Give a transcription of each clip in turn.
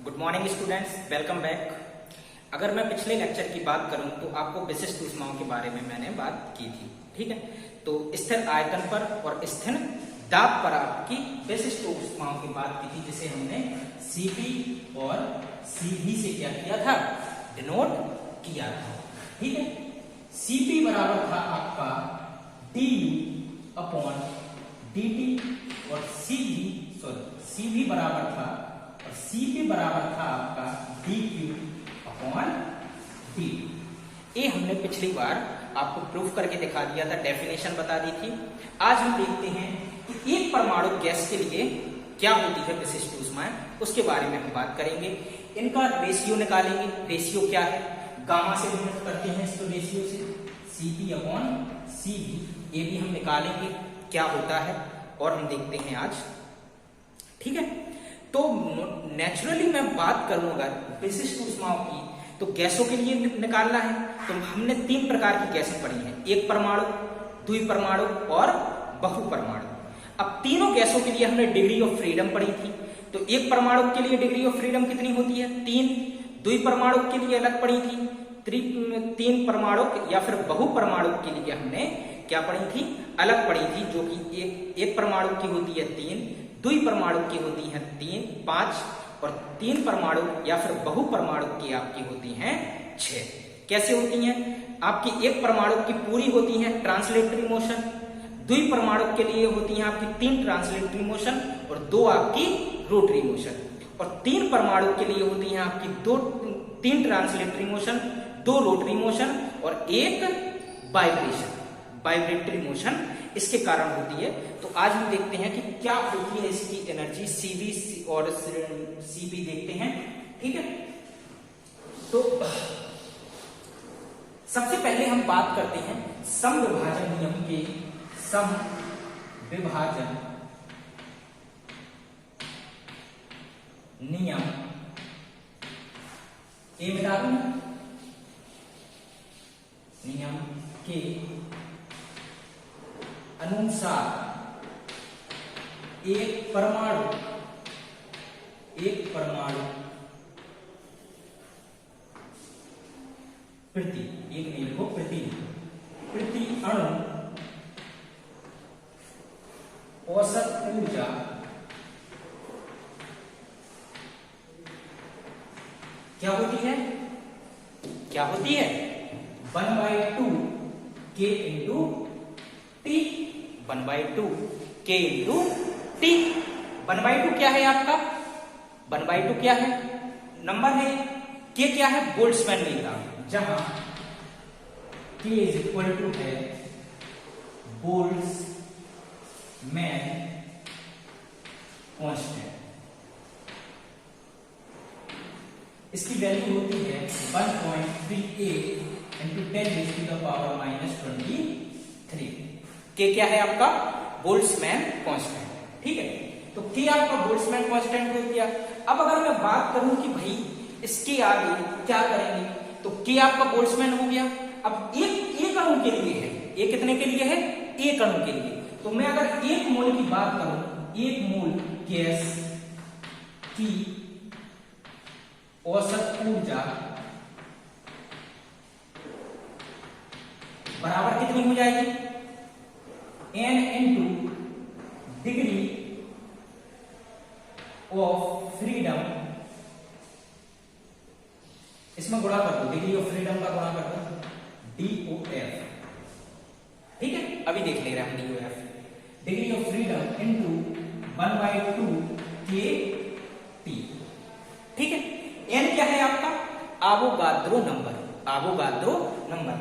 Good morning students, welcome back. अगर मैं पिछले लेक्चर की बात करूं तो आपको विशिष्ट ऊष्माओं के बारे में मैंने बात की थी, ठीक है। तो स्थिर आयतन पर और स्थिर दाब पर आपकी विशिष्ट ऊष्माओं की बात की थी, जिसे हमने Cp और Cv से क्या किया था, डिनोट किया था, ठीक है। Cp बराबर था आपका du अपॉन dt और Cv बराबर था और Cp बराबर था आपका dq अपॉन dt। ये हमने पिछली बार आपको प्रूफ करके दिखा दिया था, डेफिनेशन बता दी थी। आज हम देखते हैं कि एक परमाणु गैस के लिए क्या होती है विशिष्ट ऊष्माएं, उसके बारे में हम बात करेंगे। इनका रेशियो निकालेंगे। रेशियो क्या है, गामा से डिनोट करते हैं इसको रेशियो से, Cp अपॉन Cv। ये भी हम निकालेंगे क्या होता है और हम देखते हैं आज, ठीक है। तो नेचुरली मैं बात करूंगा विशिष्ट ऊष्माओं की, तो गैसों के लिए निकालना है। तो हमने तीन प्रकार की गैसें पढ़ी हैं, एक परमाणु, द्विपरमाणु और बहुपरमाणु। अब तीनों गैसों के लिए हमने डिग्री ऑफ फ्रीडम पढ़ी थी। तो एक परमाणु के लिए डिग्री ऑफ फ्रीडम कितनी होती है, 3। द्विपरमाणु के लिए अलग पढ़ी थी, 3 परमाणु या फिर बहुपरमाणु के लिए हमने क्या पढ़ी थी, अलग पढ़ी थी, जो कि एक परमाणु की होती है 3, द्विपरमाणु की होती है 3, 5 और 3 परमाणु या फिर बहुपरमाणु की आपकी होती हैं 6। कैसे होती हैं, आपकी एक परमाणु की पूरी होती है ट्रांसलेटरी मोशन, द्विपरमाणु के लिए होती हैं आपकी 3 ट्रांसलेटरी मोशन और 2 आपकी रोटरी मोशन, और 3 परमाणु के लिए होती हैं आपकी 3 ट्रांसलेटरी मोशन, 2 रोटरी मोशन और 1 वाइब्रेटरी मोशन इसके कारण होती है। तो आज हम देखते हैं कि क्या होती है इसकी एनर्जी, Cv और Cp देखते हैं, ठीक है। तो सबसे पहले हम बात करते हैं समविभाजन नियम के। समविभाजन नियम ए मिटा दूं, नियम के अनुसार एक परमाणु प्रति अणु औसत ऊर्जा क्या होती है 1/2 K into T, 1/2 K into T। 1/2 क्या है आपका, 1/2 क्या है, नंबर है। K क्या है, बोल्ट्जमैन लेगा, जहां K इज इक्वल टू है बोल्ट्जमैन कांस्टेंट। इसकी वैल्यू होती है 1.38 इंटू 10⁻⁻23। K क्या है आपका, बोल्ट्जमैन कांस्टेंट, ठीक है। तो K आपका बोल्ट्जमैन कांस्टेंट हो गया। अब अगर मैं बात करूं कि भाई इसके आगे क्या करेंगे, तो K आपका बोल्ट्जमैन हो गया। अब एक अणु के लिए है, ये कितने के लिए है, एक अणु के लिए। तो मैं अगर 1 मोल की बात करूं, 1 मोल गैस की औसत ऊर्जा बराबर कितनी हो जाएगी, n into degree of freedom, इसमें गुणा कर दो, डिग्री ऑफ फ्रीडम का गुणा कर दो, DOF, ठीक है। अभी देख ले रहे हैं हम DOF, degree of freedom into 1/2 KT, ठीक है। n क्या है आपका, आवोगाद्रो नंबर,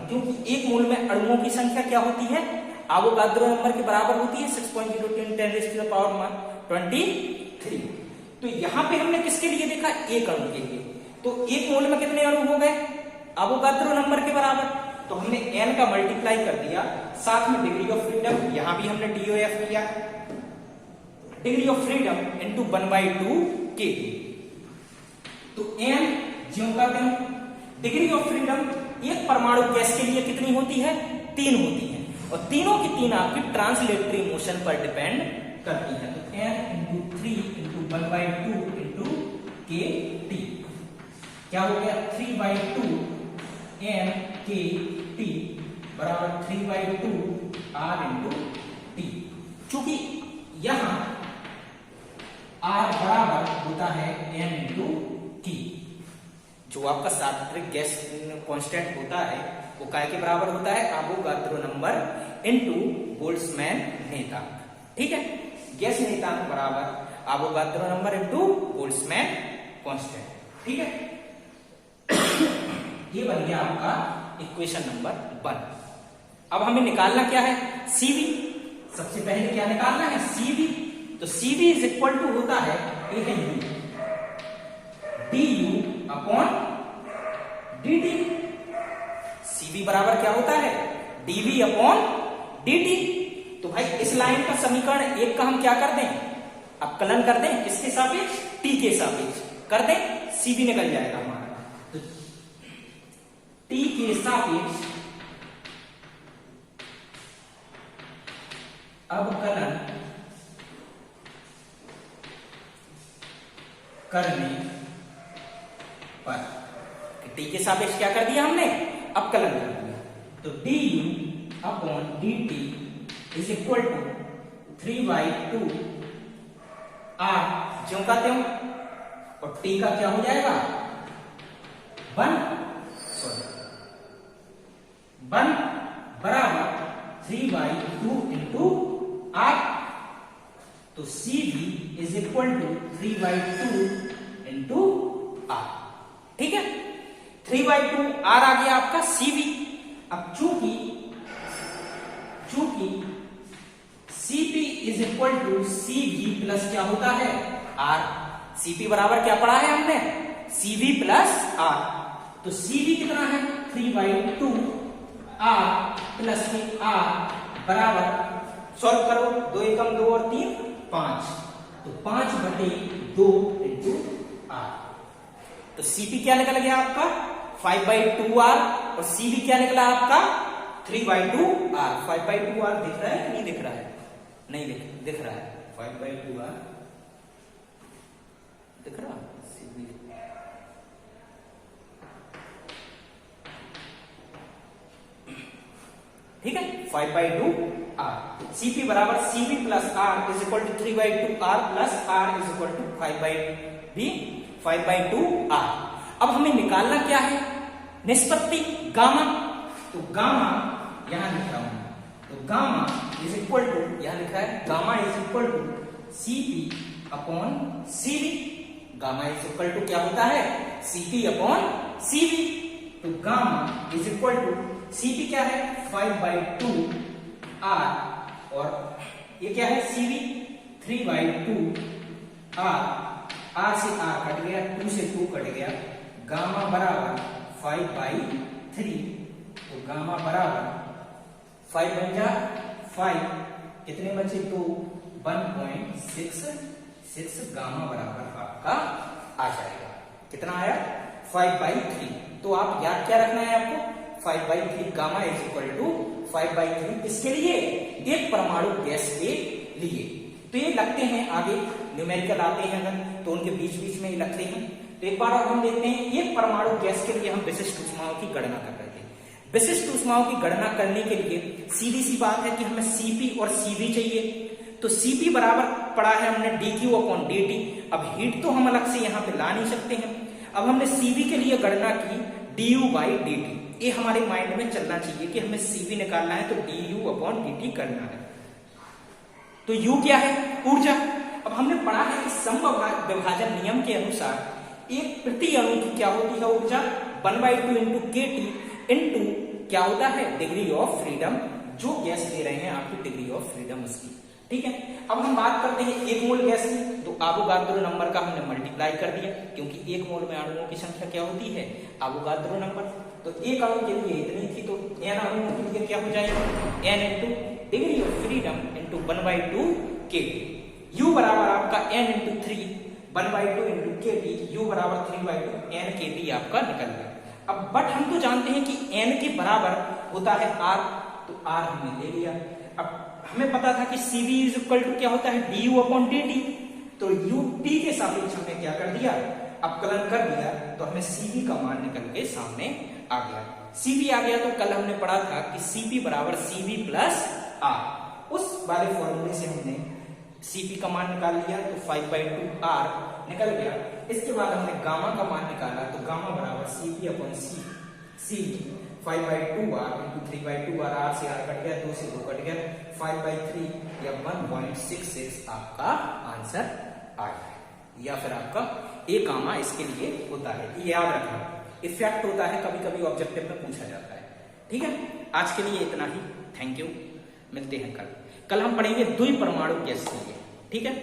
क्योंकि 1 मोल में अणुओं की संख्या क्या होती है, आवोगाद्रो नंबर के बराबर होती है 6.010 10⁻23। तो यहां पे हमने किसके लिए देखा, एक अणु के लिए। तो 1 मोल में कितने अणु हो गए, आवोगाद्रो नंबर के बराबर। तो हमने n का मल्टीप्लाई कर दिया, साथ में डिग्री ऑफ फ्रीडम, यहां भी हमने DOF किया, degree of freedom into 1/2 KT। तो n ज्यों का त्यों, डिग्री ऑफ फ्रीडम एक परमाणु गैस के लिए कितनी होती है, 3 होती है, और तीनों की 3 आपकी ट्रांसलेटरी मोशन पर डिपेंड करती है। तो n into 3 into 1/2 into KT। क्या हो गया 3/2 m k t बराबर 3/2 r इंटू टी। चूंकि यहां r बराबर होता है m इंटू टी, जो आपका सार्वत्रिक गैस कांस्टेंट होता है वो काय के बराबर होता है, अवोगाद्रो नंबर इंटू बोल्ट्जमैन नियतांक। ठीक है, गैस नियतांक बराबर Avogadro number into Boltzmann constant. ठीक है, ये बन गया आपका इक्वेशन नंबर 1। अब हमें निकालना क्या है, सीवी। सबसे पहले क्या निकालना है, सीवी। तो सीवी इज इक्वल टू होता है ये है you, D u upon d T. CV बराबर क्या होता है, डीवी अपॉन डीटी। तो भाई इस लाइन का समीकरण एक का हम क्या कर दें, अवकलन कर दें, किसके सापेक्ष, टी के सापेक्ष कर दें, सीवी निकल जाएगा हमारा। तो टी के सापेक्ष अवकलन करने पर, टी के सापेक्ष क्या कर दिया हमने, अवकलन कर दिया। तो d u upon d t is equal to 3/2 R ज्यों का त्यों, और टी का क्या हो जाएगा 1 बराबर 3/2 इंटू आर। तो CV is equal to 3/2 into R. ठीक है, 3/2 आर आ गया आपका सीवी। अब चूंकि CP is equal to CV plus क्या होता है आर। सीपी बराबर क्या पढ़ा है हमने, सीवी प्लस आर। तो सीवी कितना है 3/2 आर प्लस में आर बराबर, सॉल्व करो, 2 एकम 2 और 3 5, तो 5/2 इंटू आर। तो सीपी क्या निकल गया आपका 5/2 आर, और सीवी क्या निकला आपका 3/2 आर। 5/2 आर दिख रहा है कि नहीं दिख रहा है, नहीं दिख रहा है, 5/2 आर दिख रहा सीवी। ठीक है, 5/2 आर। सीपी बराबर CV plus R is equal to 3/2 R plus R is equal to 5/2 R. अब हमें निकालना क्या है, निष्पत्ति गामा। तो गामा यहां लिख रहा हूं, तो गामा इज इक्वल टू, यहां लिखा है gamma is equal to CP upon CV. Gamma is equal to क्या होता है, सीपी अपॉन सीवी। तो gamma is equal to, CP क्या है 5/2 आर, और ये क्या है सीवी 3/2 आर से आर कट गया, 2 से 2 कट गया, गामा बराबर 5/3। तो गामा बराबर 5 बन जा 5, कितने बचे 2, 1.66 गामा बराबर आपका आ जाएगा। कितना आया 5/3। तो आप याद क्या रखना है आपको, 5/3 गामा इज इक्वल टू 5/3 किसके लिए, एक परमाणु गैस के लिए। तो ये लगते हैं आगे न्यूमेरिकल आते हैं अगर, तो उनके बीच बीच में ये लगते हैं। तो एक बार और हम देखते हैं, एक परमाणु गैस के लिए हम विशिष्ट ऊष्माओं की गणना कर रहे थे। विशिष्ट ऊष्माओं की गणना करने के लिए सीधी सी बात है कि हमें सीपी और सीवी चाहिए। तो सीपी बराबर पढ़ा है हमने dQ अपॉन dt। अब हीट तो हम अलग से यहाँ पे ला नहीं सकते हैं। अब हमने सीवी के लिए गणना की du/dt। ये हमारे माइंड में चलना चाहिए कि हमें सीवी निकालना है तो du अपॉन dt करना है। तो U क्या है, ऊर्जा। अब हमने पढ़ा है कि समविभाजन नियम के अनुसार एक प्रति अणु की क्या होती है ऊर्जा, 1/2 इंटू kT इंटू क्या होता है डिग्री ऑफ फ्रीडम, जो गैस ले रहे हैं आपकी डिग्री ऑफ फ्रीडम उसकी। ठीक है, अब हम बात करते हैं 1 मोल गैस की। तो अवोगाद्रो नंबर का हमने मल्टीप्लाई कर दिया, क्योंकि 1 मोल में अणुओं की संख्या क्या होती है, अवोगाद्रो नंबर। तो एक अणु के लिए इतनी थी, तो n अणुओं के लिए क्या हो जाएगा, n into degree of freedom into 1/2 kT। U बराबर आपका n into 3, 1/2 into kT, U बराबर 3/2 n kT आपका निकल गया। अब बट हम तो जानते हैं कि n के बराबर होता है R, तो R हमने ले लिया। अब हमें पता था कि CV इज इक्वल टू क्या होता है du अपॉन dt। तो u t के सापेक्ष हमने क्या कर दिया अवकलन कर दिया तो हमें Cv का मान निकल के सामने आ गया। Cv आ गया तो कल हमने पढ़ा था कि Cp बराबर Cv प्लस R, उस वाले फॉर्मूले से हमने Cp का मान निकाल लिया तो 5/2 R निकल गया। इसके बाद हमने गामा का मान निकाला तो गामा बराबर Cp upon C 5/2 R into 3/2 R, R से R कट गया, 2 से 2 कट गया, 5/3 या 1.66 आपका आंसर आ गया, या फिर आपका ए गामा इसके लिए होता है। ये याद रखना, इफेक्ट होता है, कभी कभी ऑब्जेक्टिव में पूछा जाता है। ठीक है, आज के लिए इतना ही। थैंक यू, मिलते हैं कल। कल हम पढ़ेंगे द्विपरमाणु गैस के लिए। ठीक है।